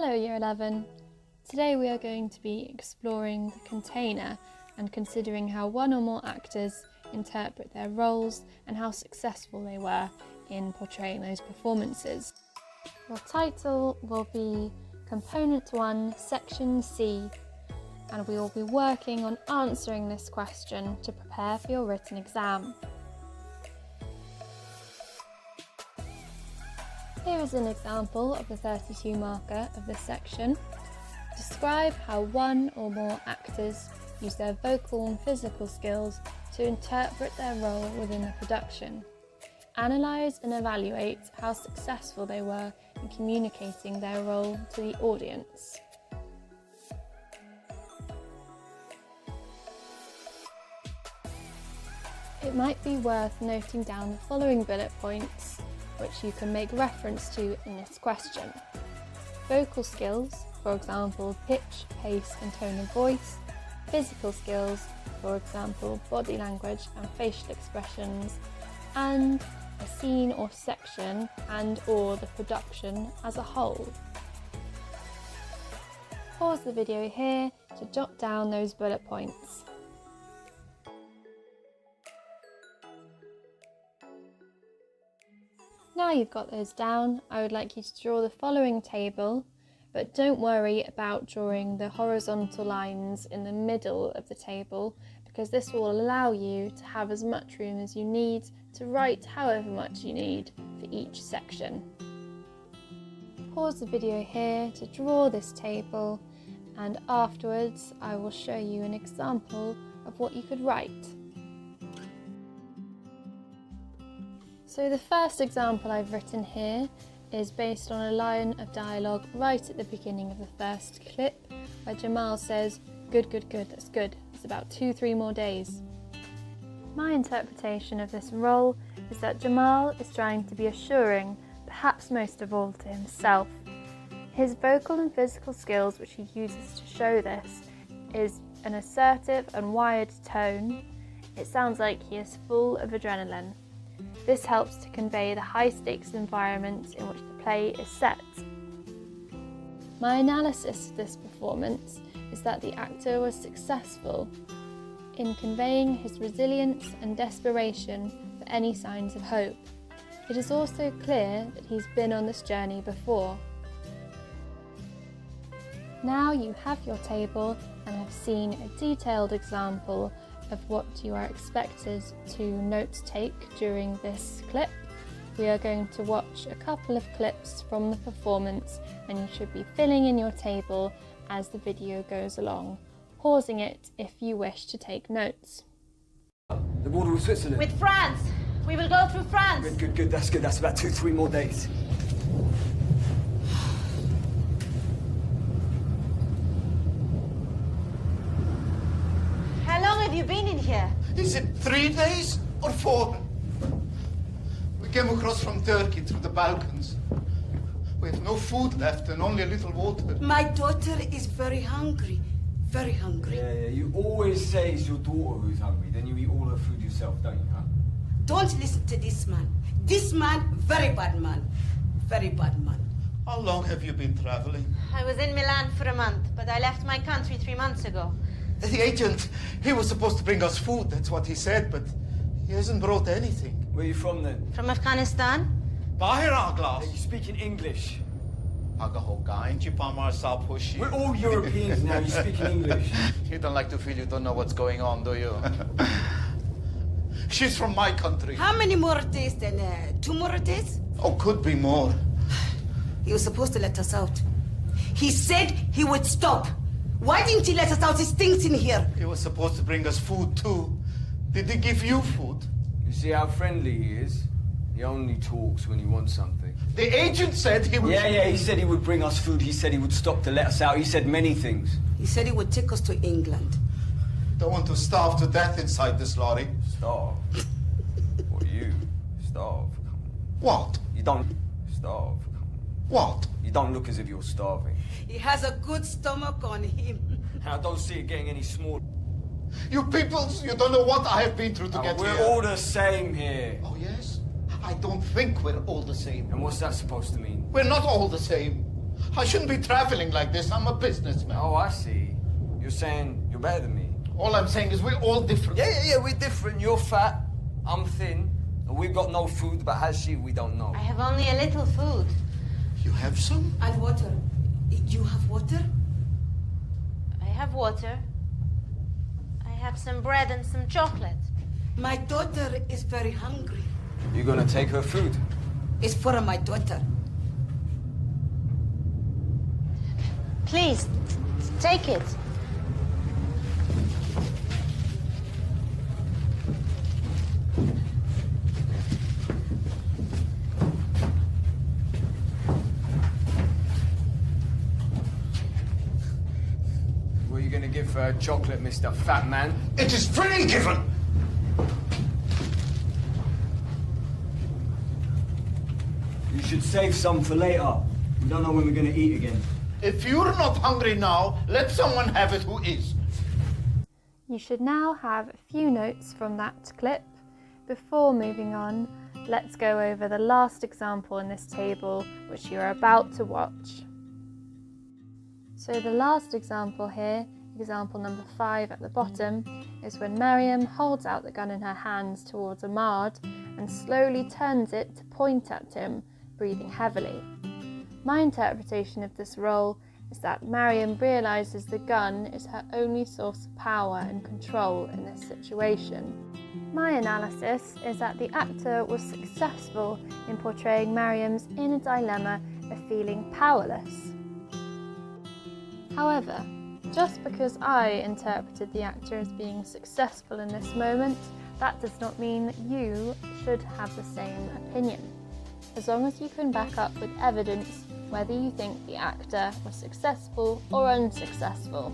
Hello Year 11. Today we are going to be exploring the container and considering how one or more actors interpret their roles and how successful they were in portraying those performances. Your title will be Component 1, Section C, and we will be working on answering this question to prepare for your written exam. Here is an example of the 32 marker of this section. Describe how one or more actors use their vocal and physical skills to interpret their role within the production. Analyse and evaluate how successful they were in communicating their role to the audience. It might be worth noting down the following bullet points which you can make reference to in this question. Vocal skills, for example pitch, pace and tone of voice. Physical skills, for example body language and facial expressions. And a scene or section and/or the production as a whole. Pause the video here to jot down those bullet points. Now you've got those down, I would like you to draw the following table, but don't worry about drawing the horizontal lines in the middle of the table because this will allow you to have as much room as you need to write however much you need for each section. Pause the video here to draw this table, and afterwards I will show you an example of what you could write. So the first example I've written here is based on a line of dialogue right at the beginning of the first clip where Jamal says, "Good, good, good, that's good. It's about 2-3 more days." My interpretation of this role is that Jamal is trying to be assuring, perhaps most of all to himself. His vocal and physical skills which he uses to show this is an assertive and wired tone. It sounds like he is full of adrenaline. This helps to convey the high-stakes environment in which the play is set. My analysis of this performance is that the actor was successful in conveying his resilience and desperation for any signs of hope. It is also clear that he's been on this journey before. Now you have your table and have seen a detailed example of what you are expected to note take during this clip. We are going to watch a couple of clips from the performance and you should be filling in your table as the video goes along, pausing it if you wish to take notes. The border with Switzerland. With France! We will go through France! Good, good, good, that's good. That's about 2-3 more days. How long have you been in here? Is it 3 days or 4? We came across from Turkey through the Balkans. We have no food left and only a little water. My daughter is very hungry. Very hungry. Yeah, you always say it's your daughter who's hungry, then you eat all her food yourself, don't you, huh? Don't listen to this man. This man, very bad man. Very bad man. How long have you been traveling? I was in Milan for a month, but I left my country 3 months ago. The agent, he was supposed to bring us food, that's what he said, but he hasn't brought anything. Where are you from then? From Afghanistan? Bahir Aglas. You speaking English? We're We're all Europeans now, you speaking English. You don't like to feel you don't know what's going on, do you? She's from my country. How many more days then? 2 more days? Oh, could be more. He was supposed to let us out. He said he would stop. Why didn't he let us out? He stinks in here. He was supposed to bring us food too. Did he give you food? You see how friendly he is? He only talks when he wants something. The agent said he would... Yeah, he said he would bring us food. He said he would stop to let us out. He said many things. He said he would take us to England. Don't want to starve to death inside this lorry. Starve? What, you? Starve? What? You don't... Starve? What? You don't look as if you're starving. He has a good stomach on him. And I don't see it getting any smaller. You peoples, you don't know what I have been through to get We're here. all the same here. Oh, yes? I don't think we're all the same. And what's that supposed to mean? We're not all the same. I shouldn't be traveling like this. I'm a businessman. Oh, I see. You're saying you're better than me. All I'm saying is we're all different. Yeah, we're different. You're fat, I'm thin, and we've got no food, but has she, we don't know. I have only a little food. You have some? And water. You have water? I have water. I have some bread and some chocolate. My daughter is very hungry. You're gonna take her food? It's for my daughter. Please, take it. What are you gonna give for her chocolate, Mr. Fat Man? It is freely given. You should save some for later. We don't know when we're gonna eat again. If you're not hungry now, let someone have it who is. You should now have a few notes from that clip. Before moving on, let's go over the last example in this table, which you are about to watch. So the last example here, example number 5 at the bottom, is when Mariam holds out the gun in her hands towards Ahmad and slowly turns it to point at him, breathing heavily. My interpretation of this role is that Mariam realises the gun is her only source of power and control in this situation. My analysis is that the actor was successful in portraying Mariam's inner dilemma of feeling powerless. However, just because I interpreted the actor as being successful in this moment, that does not mean that you should have the same opinion. As long as you can back up with evidence whether you think the actor was successful or unsuccessful.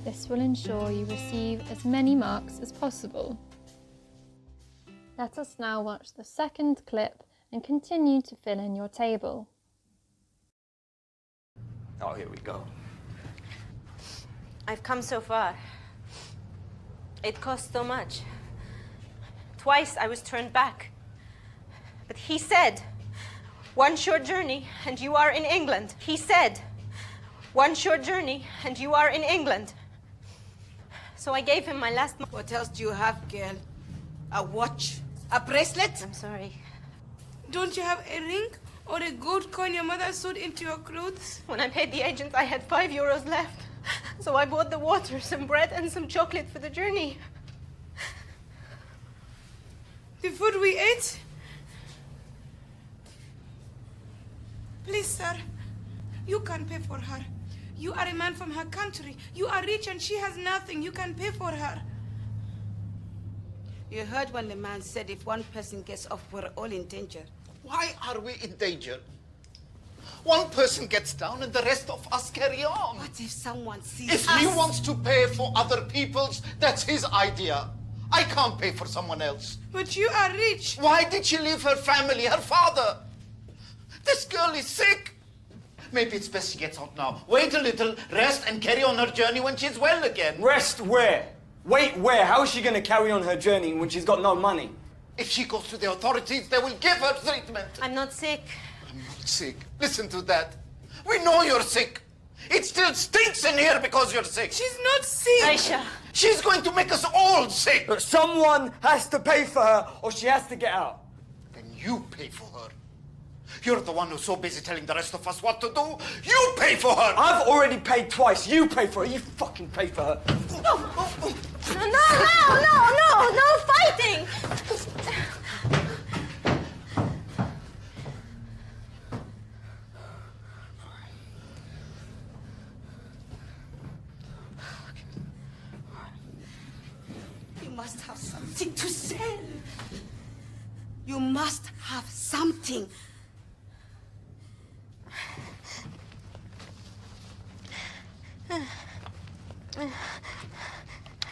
This will ensure you receive as many marks as possible. Let us now watch the second clip and continue to fill in your table. Oh, here we go. I've come so far. It cost so much. Twice I was turned back. But he said, "One short journey and you are in England." He said, "One short journey and you are in England." So I gave him my last month. What else do you have, girl? A watch? A bracelet? I'm sorry. Don't you have a ring or a gold coin your mother sewed into your clothes? When I paid the agent, I had €5 left. So I bought the water, some bread, and some chocolate for the journey. The food we ate? Please, sir, you can pay for her. You are a man from her country. You are rich and she has nothing. You can pay for her. You heard when the man said if one person gets off, we're all in danger. Why are we in danger? One person gets down and the rest of us carry on. What if someone sees If us? he wants to pay for other people's, that's his idea. I can't pay for someone else. But you are rich. Why did she leave her family, her father? This girl is sick. Maybe it's best she gets out now. Wait a little, rest and carry on her journey when she's well again. Rest where? Wait where? How is she gonna carry on her journey when she's got no money? If she goes to the authorities, they will give her treatment. I'm not sick. I'm not sick. Listen to that. We know you're sick. It still stinks in here because you're sick. She's not sick. Aisha. She's going to make us all sick. But someone has to pay for her or she has to get out. Then you pay for her. You're the one who's so busy telling the rest of us what to do. You pay for her. I've already paid twice. You pay for her. You fucking pay for her. No fighting! You must have something to sell. You must have something.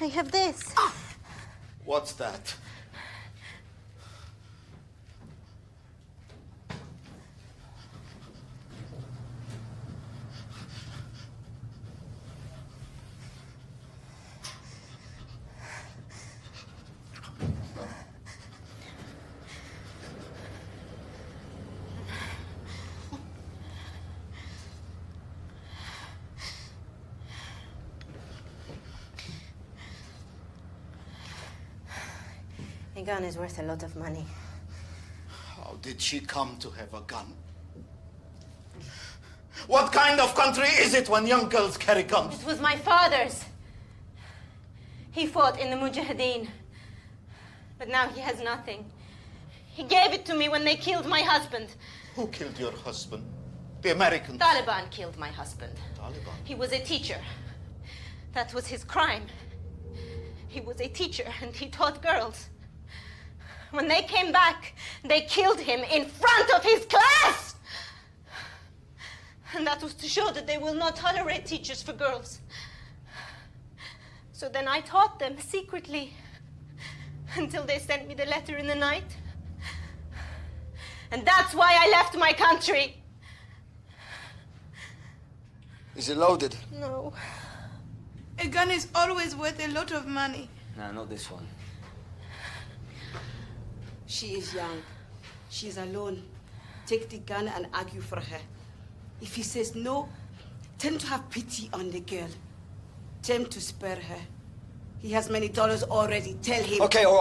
I have this. What's that? A gun is worth a lot of money. How did she come to have a gun? What kind of country is it when young girls carry guns? It was my father's. He fought in the Mujahideen. But now he has nothing. He gave it to me when they killed my husband. Who killed your husband? The Americans? Taliban killed my husband. Taliban? He was a teacher. That was his crime. He was a teacher and he taught girls. When they came back, they killed him in front of his class! And that was to show that they will not tolerate teachers for girls. So then I taught them secretly until they sent me the letter in the night. And that's why I left my country. Is it loaded? No. A gun is always worth a lot of money. Nah, not this one. She is young. She's alone. Take the gun and argue for her. If he says no, tell him to have pity on the girl. Tell him to spare her. He has many dollars already. Tell him. Okay, all right.